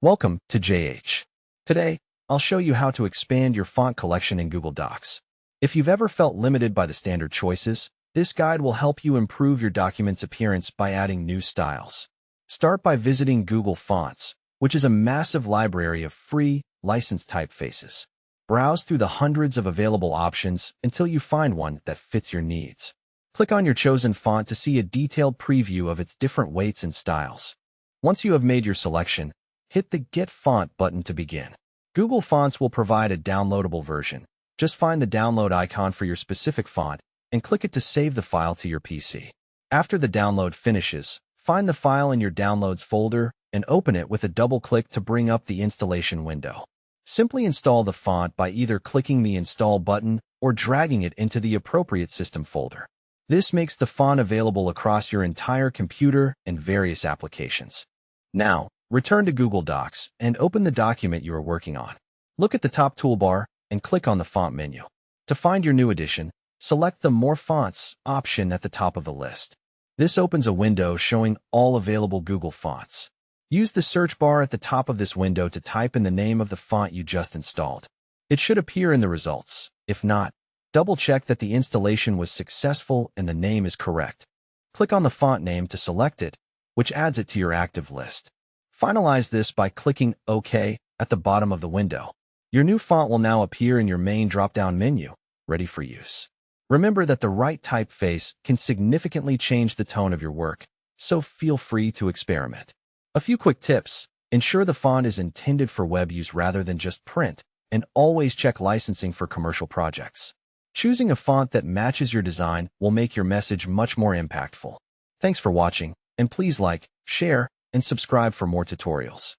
Welcome to JH. Today, I'll show you how to expand your font collection in Google Docs. If you've ever felt limited by the standard choices, this guide will help you improve your document's appearance by adding new styles. Start by visiting Google Fonts, which is a massive library of free, licensed typefaces. Browse through the hundreds of available options until you find one that fits your needs. Click on your chosen font to see a detailed preview of its different weights and styles. Once you have made your selection, hit the Get Font button to begin. Google Fonts will provide a downloadable version. Just find the download icon for your specific font and click it to save the file to your PC. After the download finishes, find the file in your Downloads folder and open it with a double click to bring up the installation window. Simply install the font by either clicking the Install button or dragging it into the appropriate system folder. This makes the font available across your entire computer and various applications. Now, return to Google Docs and open the document you are working on. Look at the top toolbar and click on the Font menu. To find your new edition, select the More Fonts option at the top of the list. This opens a window showing all available Google Fonts. Use the search bar at the top of this window to type in the name of the font you just installed. It should appear in the results. If not, double-check that the installation was successful and the name is correct. Click on the font name to select it, which adds it to your active list. Finalize this by clicking OK at the bottom of the window. Your new font will now appear in your main drop-down menu, ready for use. Remember that the right typeface can significantly change the tone of your work, so feel free to experiment. A few quick tips: ensure the font is intended for web use rather than just print, and always check licensing for commercial projects. Choosing a font that matches your design will make your message much more impactful. Thanks for watching, and please like, share, and subscribe for more tutorials.